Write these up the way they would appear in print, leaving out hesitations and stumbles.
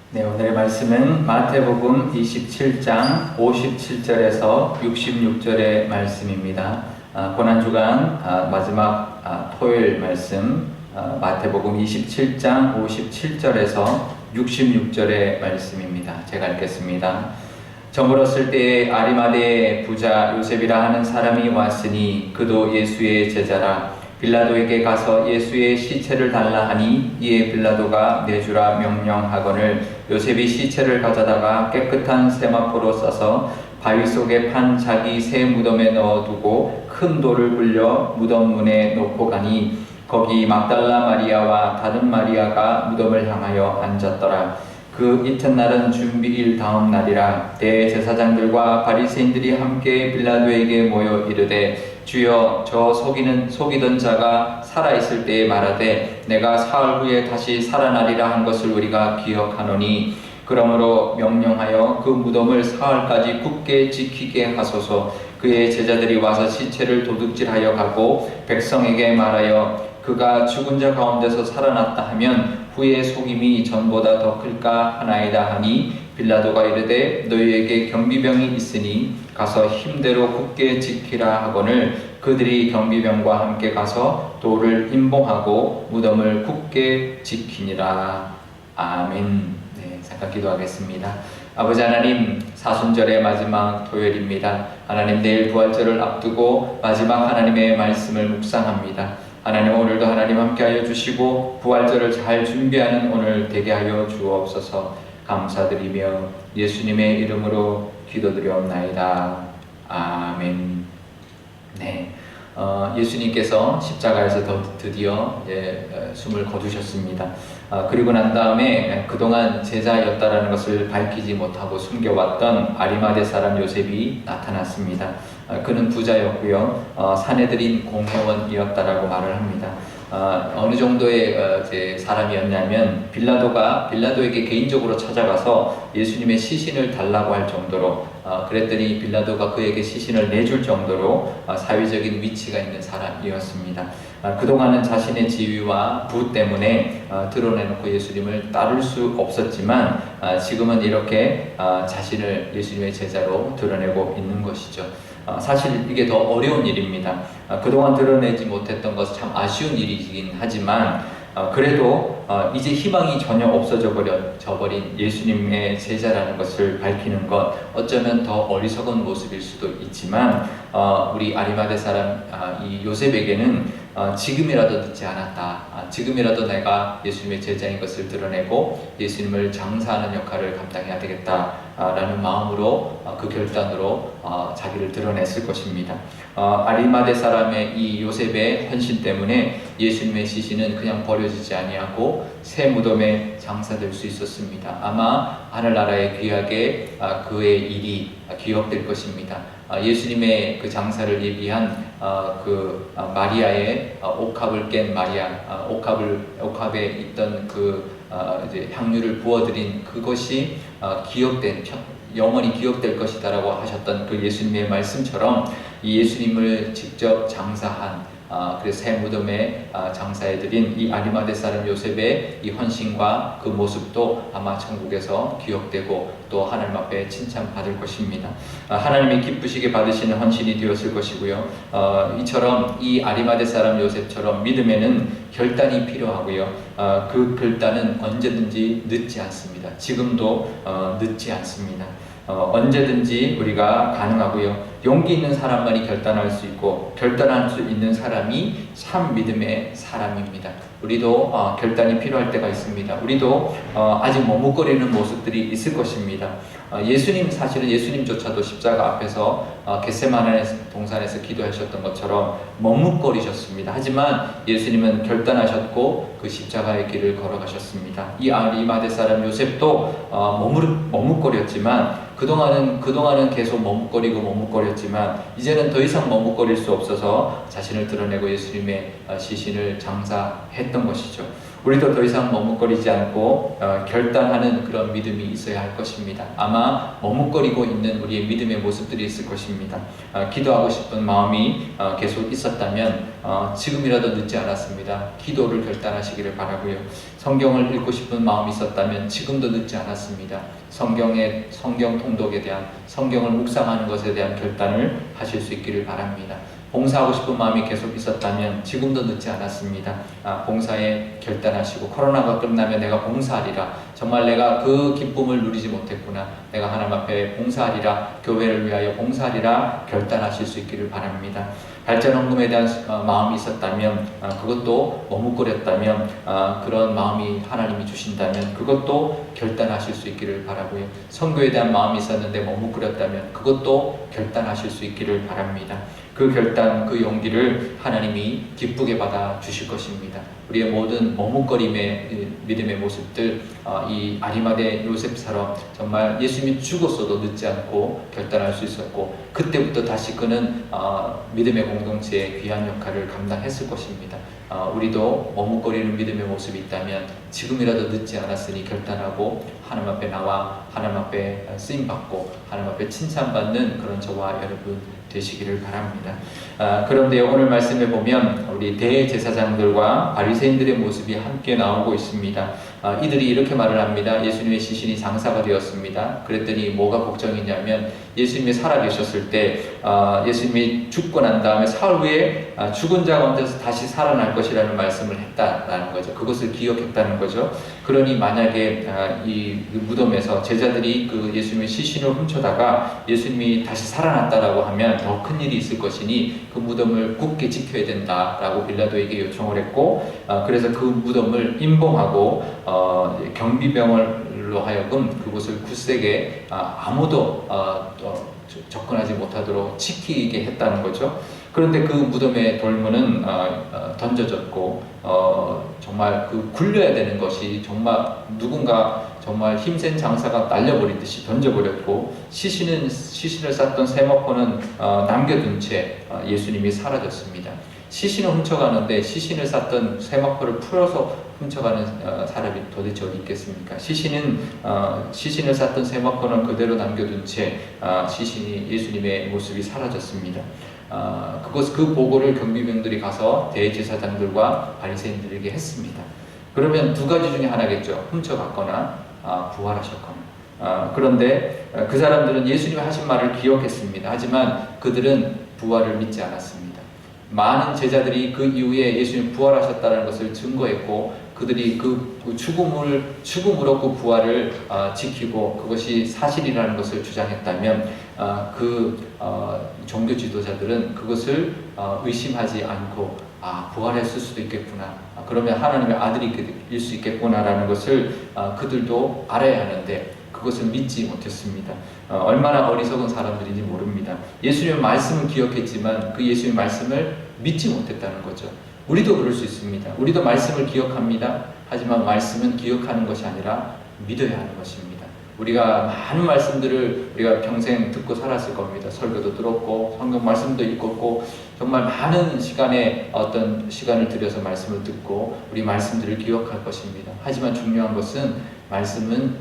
네, 오늘의 말씀은 마태복음 27장 57절에서 66절의 말씀입니다. 고난주간 마지막 토요일 말씀, 마태복음 27장 57절에서 66절의 말씀입니다. 제가 읽겠습니다. 저물었을 때에 아리마대의 부자 요셉이라 하는 사람이 왔으니 그도 예수의 제자라. 빌라도에게 가서 예수의 시체를 달라 하니 이에 빌라도가 내주라 명령하거늘 요셉이 시체를 가져다가 깨끗한 세마포로 싸서 바위 속에 판 자기 새 무덤에 넣어두고 큰 돌을 굴려 무덤 문에 놓고 가니 거기 막달라 마리아와 다른 마리아가 무덤을 향하여 앉았더라. 그 이튿날은 준비일 다음 날이라. 대제사장들과 바리새인들이 함께 빌라도에게 모여 이르되 주여, 저 속이던 자가 살아있을 때에 말하되 내가 사흘 후에 다시 살아나리라 한 것을 우리가 기억하노니 그러므로 명령하여 그 무덤을 사흘까지 굳게 지키게 하소서. 그의 제자들이 와서 시체를 도둑질하여 가고 백성에게 말하여 그가 죽은 자 가운데서 살아났다 하면 후에 속임이 전보다 더 클까 하나이다 하니 빌라도가 이르되 너희에게 경비병이 있으니 가서 힘대로 굳게 지키라 하거늘 그들이 경비병과 함께 가서 돌을 임봉하고 무덤을 굳게 지키니라. 아멘. 네, 잠깐 기도하겠습니다. 아버지 하나님, 사순절의 마지막 토요일입니다. 하나님, 내일 부활절을 앞두고 마지막 하나님의 말씀을 묵상합니다. 하나님, 오늘도 하나님 함께하여 주시고 부활절을 잘 준비하는 오늘 되게 하여 주옵소서. 감사드리며 예수님의 이름으로 기도드리옵나이다. 아멘. 네, 예수님께서 십자가에서 드디어 숨을 거두셨습니다. 그리고 난 다음에 그동안 제자였다라는 것을 밝히지 못하고 숨겨왔던 아리마대 사람 요셉이 나타났습니다. 그는 부자였고요, 사내들인 공회원이었다라고 말을 합니다. 어느 정도의 사람이었냐면 빌라도에게 개인적으로 찾아가서 예수님의 시신을 달라고 할 정도로, 그랬더니 빌라도가 그에게 시신을 내줄 정도로 사회적인 위치가 있는 사람이었습니다. 그동안은 자신의 지위와 부 때문에 드러내놓고 예수님을 따를 수 없었지만 지금은 이렇게 자신을 예수님의 제자로 드러내고 있는 것이죠. 사실 이게 더 어려운 일입니다. 그동안 드러내지 못했던 것은 참 아쉬운 일이긴 하지만 그래도 이제 희망이 전혀 없어져 버린 예수님의 제자라는 것을 밝히는 것, 어쩌면 더 어리석은 모습일 수도 있지만 우리 아리마대 사람 이 요셉에게는 지금이라도 늦지 않았다. 지금이라도 내가 예수님의 제자인 것을 드러내고 예수님을 장사하는 역할을 감당해야 되겠다라는 마음으로, 그 결단으로 자기를 드러냈을 것입니다. 아리마대 사람의 이 요셉의 헌신 때문에 예수님의 시신은 그냥 버려지지 아니하고 새 무덤에 장사될 수 있었습니다. 아마 하늘나라에 귀하게 그의 일이 기억될 것입니다. 예수님의 그 장사를 예비한 그 마리아의 옥합을 깬 마리아, 옥합에 있던 그 이제 향유를 부어드린 그것이 영원히 기억될 것이다라고 하셨던 그 예수님의 말씀처럼 이 예수님을 직접 장사한, 그래서 새 무덤에 장사해드린 이 아리마대 사람 요셉의 이 헌신과 그 모습도 아마 천국에서 기억되고 또 하나님 앞에 칭찬받을 것입니다. 하나님이 기쁘시게 받으시는 헌신이 되었을 것이고요. 이처럼 이 아리마대 사람 요셉처럼 믿음에는 결단이 필요하고요. 그 결단은 언제든지 늦지 않습니다. 지금도 늦지 않습니다. 언제든지 우리가 가능하고요. 용기 있는 사람만이 결단할 수 있고 결단할 수 있는 사람이 참 믿음의 사람입니다. 우리도 결단이 필요할 때가 있습니다. 우리도 아직 머뭇거리는 모습들이 있을 것입니다. 사실은 예수님조차도 십자가 앞에서 겟세마네 동산에서 기도하셨던 것처럼 머뭇거리셨습니다. 하지만 예수님은 결단하셨고 그 십자가의 길을 걸어가셨습니다. 이 아리마대 사람 요셉도 머뭇거렸지만 그동안은 계속 머뭇거렸지만 이제는 더 이상 머뭇거릴 수 없어서 자신을 드러내고 예수님의 시신을 장사했던 것이죠. 우리도 더 이상 머뭇거리지 않고 결단하는 그런 믿음이 있어야 할 것입니다. 아마 머뭇거리고 있는 우리의 믿음의 모습들이 있을 것입니다. 기도하고 싶은 마음이 계속 있었다면 지금이라도 늦지 않았습니다. 기도를 결단하시기를 바라고요. 성경을 읽고 싶은 마음이 있었다면 지금도 늦지 않았습니다. 성경 통독에 대한, 성경을 묵상하는 것에 대한 결단을 하실 수 있기를 바랍니다. 봉사하고 싶은 마음이 계속 있었다면 지금도 늦지 않았습니다. 봉사에 결단하시고, 코로나가 끝나면 내가 봉사하리라, 정말 내가 그 기쁨을 누리지 못했구나, 내가 하나님 앞에 봉사하리라, 교회를 위하여 봉사하리라 결단하실 수 있기를 바랍니다. 발전헌금에 대한 마음이 있었다면, 그것도 머뭇거렸다면, 그런 마음이 하나님이 주신다면 그것도 결단하실 수 있기를 바라고요. 선교에 대한 마음이 있었는데 머뭇거렸다면 그것도 결단하실 수 있기를 바랍니다. 그 결단, 그 용기를 하나님이 기쁘게 받아 주실 것입니다. 우리의 모든 머뭇거림의 믿음의 모습들, 이 아리마대 요셉처럼 정말 예수님이 죽었어도 늦지 않고 결단할 수 있었고, 그때부터 다시 그는 믿음의 공동체의 귀한 역할을 감당했을 것입니다. 우리도 머뭇거리는 믿음의 모습이 있다면 지금이라도 늦지 않았으니 결단하고 하나님 앞에 나와 하나님 앞에 쓰임받고 하나님 앞에 칭찬받는 그런 저와 여러분 되시기를 바랍니다. 그런데 오늘 말씀에 보면 우리 대제사장들과 바리새인들의 모습이 함께 나오고 있습니다. 이들이 이렇게 말을 합니다. 예수님의 시신이 장사가 되었습니다. 그랬더니 뭐가 걱정이냐면, 예수님이 살아계셨을 때 예수님이 죽고 난 다음에 사흘 후에 죽은 자 가운데서 다시 살아날 것이라는 말씀을 했다라는 거죠. 그것을 기억했다는 거죠. 그러니 만약에 이 무덤에서 제자들이 그 예수님의 시신을 훔쳐다가 예수님이 다시 살아났다라고 하면 더 큰 일이 있을 것이니 그 무덤을 굳게 지켜야 된다라고 빌라도에게 요청을 했고, 그래서 그 무덤을 임봉하고 경비병으로 하여금 그곳을 굳세게 아무도 접근하지 못하도록 지키게 했다는 거죠. 그런데 그 무덤의 돌문은 던져졌고, 정말 그 굴려야 되는 것이 정말 누군가 정말 힘센 장사가 날려버리듯이 던져버렸고, 시신을 쌌던 세마포는 남겨둔 채 예수님이 사라졌습니다. 시신을 훔쳐가는데 시신을 쌌던 세마포를 풀어서 훔쳐가는 사람이 도대체 어디 있겠습니까? 시신을 쌌던 세마포는 그대로 남겨둔 채 시신이, 예수님의 모습이 사라졌습니다. 그 보고를 경비병들이 가서 대제사장들과 바리새인들에게 했습니다. 그러면 두 가지 중에 하나겠죠. 훔쳐갔거나 부활하셨거나. 그런데 그 사람들은 예수님이 하신 말을 기억했습니다. 하지만 그들은 부활을 믿지 않았습니다. 많은 제자들이 그 이후에 예수님 부활하셨다는 것을 증거했고, 그들이 그 죽음으로 그 부활을 지키고 그것이 사실이라는 것을 주장했다면, 종교 지도자들은 그것을 의심하지 않고 부활했을 수도 있겠구나, 그러면 하나님의 아들일 수 있겠구나라는 것을 그들도 알아야 하는데 그것을 믿지 못했습니다. 얼마나 어리석은 사람들인지 모릅니다. 예수님의 말씀은 기억했지만 그 예수님의 말씀을 믿지 못했다는 거죠. 우리도 그럴 수 있습니다. 우리도 말씀을 기억합니다. 하지만 말씀은 기억하는 것이 아니라 믿어야 하는 것입니다. 우리가 많은 말씀들을 우리가 평생 듣고 살았을 겁니다. 설교도 들었고 성경 말씀도 읽었고 정말 많은 어떤 시간을 들여서 말씀을 듣고 우리 말씀들을 기억할 것입니다. 하지만 중요한 것은 말씀은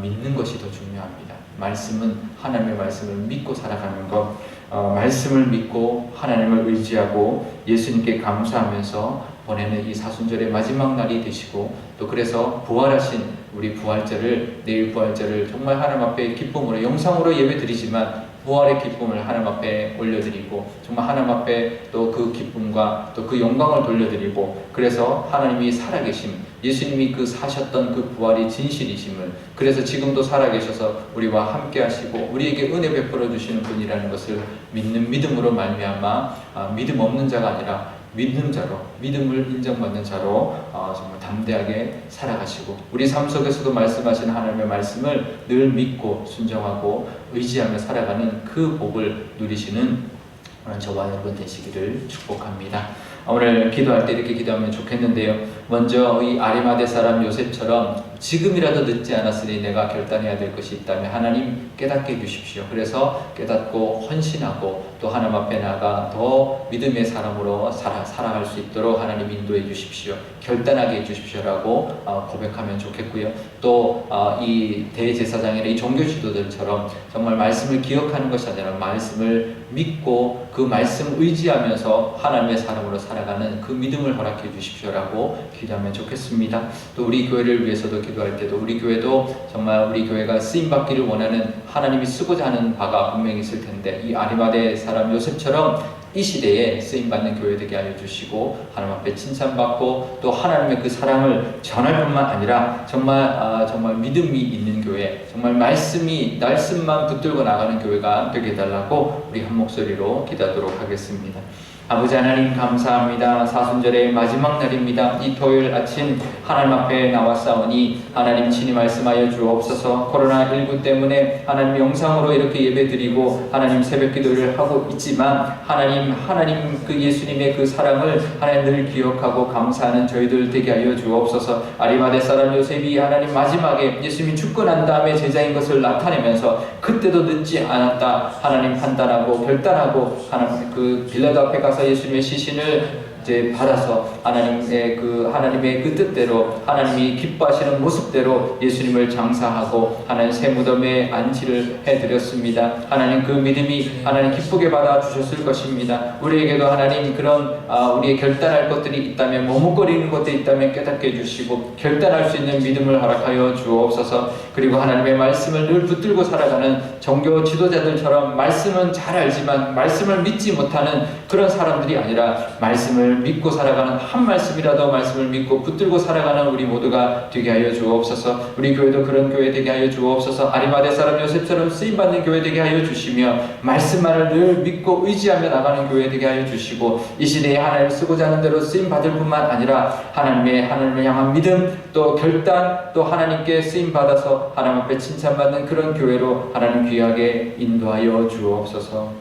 믿는 것이 더 중요합니다. 말씀은 하나님의 말씀을 믿고 살아가는 것, 말씀을 믿고 하나님을 의지하고 예수님께 감사하면서 보내는 이 사순절의 마지막 날이 되시고, 또 그래서 부활하신 우리 부활절을, 내일 부활절을 정말 하나님 앞에 기쁨으로, 영상으로 예배드리지만 부활의 기쁨을 하나님 앞에 올려드리고, 정말 하나님 앞에 또 그 기쁨과 또 그 영광을 돌려드리고, 그래서 하나님이 살아계심, 예수님이 그 사셨던 그 부활이 진실이심을, 그래서 지금도 살아계셔서 우리와 함께 하시고 우리에게 은혜 베풀어 주시는 분이라는 것을 믿는 믿음으로 말미암아 믿음 없는 자가 아니라 믿는 자로, 믿음을 인정받는 자로 정말 담대하게 살아가시고, 우리 삶 속에서도 말씀하신 하나님의 말씀을 늘 믿고 순종하고 의지하며 살아가는 그 복을 누리시는 저와 여러분 되시기를 축복합니다. 오늘 기도할 때 이렇게 기도하면 좋겠는데요. 먼저 이 아리마대 사람 요셉처럼 지금이라도 늦지 않았으니 내가 결단해야 될 것이 있다면 하나님 깨닫게 해주십시오. 그래서 깨닫고 헌신하고 또 하나님 앞에 나아가 더 믿음의 사람으로 살아갈 수 있도록 하나님 인도해 주십시오. 결단하게 해주십시오라고 고백하면 좋겠고요. 또 이 대제사장이나 이 종교 지도들처럼 정말 말씀을 기억하는 것이 아니라 말씀을 믿고 그 말씀 의지하면서 하나님의 사람으로 살아가는 그 믿음을 허락해 주십시오라고 기도하면 좋겠습니다. 또 우리 교회를 위해서도 기도할 때도 우리 교회도 정말 우리 교회가 쓰임받기를 원하는 하나님이 쓰고자 하는 바가 분명히 있을 텐데 이 아리마대 사람 요셉처럼 이 시대에 쓰임받는 교회 되게 하여 주시고 하나님 앞에 칭찬받고 또 하나님의 그 사랑을 전할 뿐만 아니라 정말 믿음이 있는 교회, 정말 말씀만 붙들고 나가는 교회가 되게 해달라고 우리 한 목소리로 기도하도록 하겠습니다. 아버지 하나님 감사합니다. 사순절의 마지막 날입니다. 이 토요일 아침 하나님 앞에 나왔사오니 하나님 친히 말씀하여 주옵소서. 코로나19 때문에 하나님 영상으로 이렇게 예배드리고 하나님 새벽 기도를 하고 있지만 하나님 그 예수님의 그 사랑을 하나님 늘 기억하고 감사하는 저희들 되게 하여 주옵소서. 아리마대 사람 요셉이 하나님 마지막에 예수님이 죽고 난 다음에 제자인 것을 나타내면서 그때도 늦지 않았다 하나님 판단하고 결단하고 하나님 그 빌라도 앞에 가서 예수님의 시신을 이제 받아서 하나님의 그 뜻대로 하나님이 기뻐하시는 모습대로 예수님을 장사하고 하나님 새 무덤에 안치를 해드렸습니다. 하나님 그 믿음이 하나님 기쁘게 받아 주셨을 것입니다. 우리에게도 하나님 그런 우리의 결단할 것들이 있다면 머뭇거리는 것들이 있다면 깨닫게 해주시고 결단할 수 있는 믿음을 허락하여 주옵소서. 그리고 하나님의 말씀을 늘 붙들고 살아가는 종교 지도자들처럼 말씀은 잘 알지만 말씀을 믿지 못하는 그런 사람들이 아니라 말씀을 믿고 살아가는 한 말씀이라도 말씀을 믿고 붙들고 살아가는 우리 모두가 되게 하여 주옵소서. 우리 교회도 그런 교회 되게 하여 주옵소서. 아리마대 사람 요셉처럼 쓰임받는 교회 되게 하여 주시며 말씀만을 늘 믿고 의지하며 나가는 교회 되게 하여 주시고 이 시대에 하나님을 쓰고자 하는 대로 쓰임받을 뿐만 아니라 하나님을 향한 믿음 또 결단 또 하나님께 쓰임받아서 하나님 앞에 칭찬받는 그런 교회로 하나님 귀하게 인도하여 주옵소서.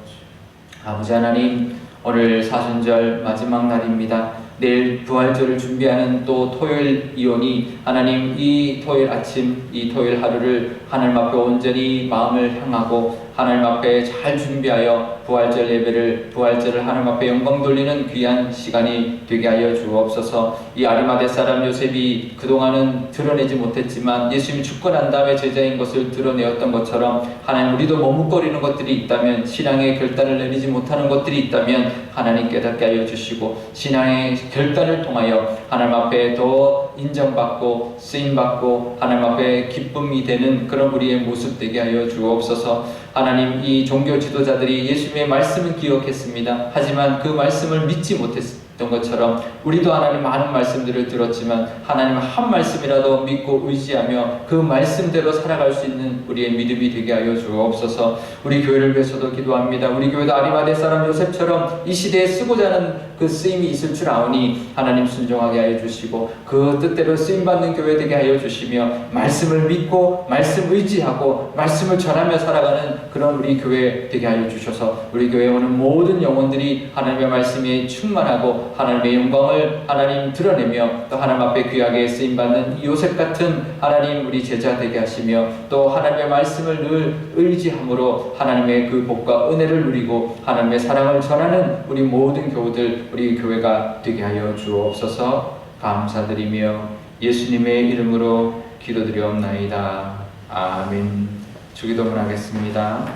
아버지 하나님 오늘 사순절 마지막 날입니다. 내일 부활절을 준비하는 또 토요일이오니 하나님 이 토요일 아침 이 토요일 하루를 하나님 앞에 온전히 마음을 향하고 하나님 앞에 잘 준비하여 부활절을 하나님 앞에 영광 돌리는 귀한 시간이 되게 하여 주옵소서. 이 아리마대 사람 요셉이 그동안은 드러내지 못했지만 예수님이 죽고 난 다음에 제자인 것을 드러내었던 것처럼 하나님 우리도 머뭇거리는 것들이 있다면 신앙의 결단을 내리지 못하는 것들이 있다면 하나님 깨닫게 하여 주시고 신앙의 결단을 통하여 하나님 앞에 더 인정받고 쓰임받고 하나님 앞에 기쁨이 되는 그런 우리의 모습 되게 하여 주옵소서. 하나님 이 종교 지도자들이 예수님의 말씀을 기억했습니다. 하지만 그 말씀을 믿지 못했던 것처럼 우리도 하나님 많은 말씀들을 들었지만 하나님 한 말씀이라도 믿고 의지하며 그 말씀대로 살아갈 수 있는 우리의 믿음이 되게 하여 주옵소서. 우리 교회를 위해서도 기도합니다. 우리 교회도 아리마대 사람 요셉처럼 이 시대에 쓰고자 하는 그 쓰임이 있을 줄 아오니 하나님 순종하게 하여 주시고 그 뜻대로 쓰임받는 교회 되게 하여 주시며 말씀을 믿고 말씀 의지하고 말씀을 전하며 살아가는 그런 우리 교회 되게 하여 주셔서 우리 교회에 오는 모든 영혼들이 하나님의 말씀에 충만하고 하나님의 영광을 하나님 드러내며 또 하나님 앞에 귀하게 쓰임받는 요셉 같은 하나님 우리 제자 되게 하시며 또 하나님의 말씀을 늘 의지함으로 하나님의 그 복과 은혜를 누리고 하나님의 사랑을 전하는 우리 모든 교우들 우리 교회가 되게 하여 주옵소서. 감사드리며 예수님의 이름으로 기도드리옵나이다. 아멘. 주기도문 하겠습니다.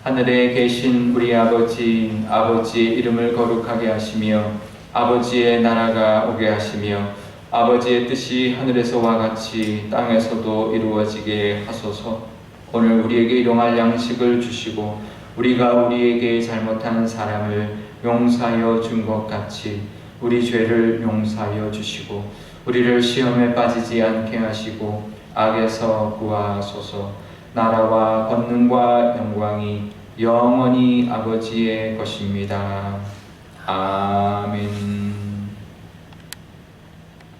하늘에 계신 우리 아버지의 이름을 거룩하게 하시며 아버지의 나라가 오게 하시며 아버지의 뜻이 하늘에서와 같이 땅에서도 이루어지게 하소서. 오늘 우리에게 일용할 양식을 주시고 우리가 우리에게 잘못한 사람을 용서하여 준 것 같이 우리 죄를 용서하여 주시고 우리를 시험에 빠지지 않게 하시고 악에서 구하소서. 나라와 권능과 영광이 영원히 아버지의 것입니다. 아멘.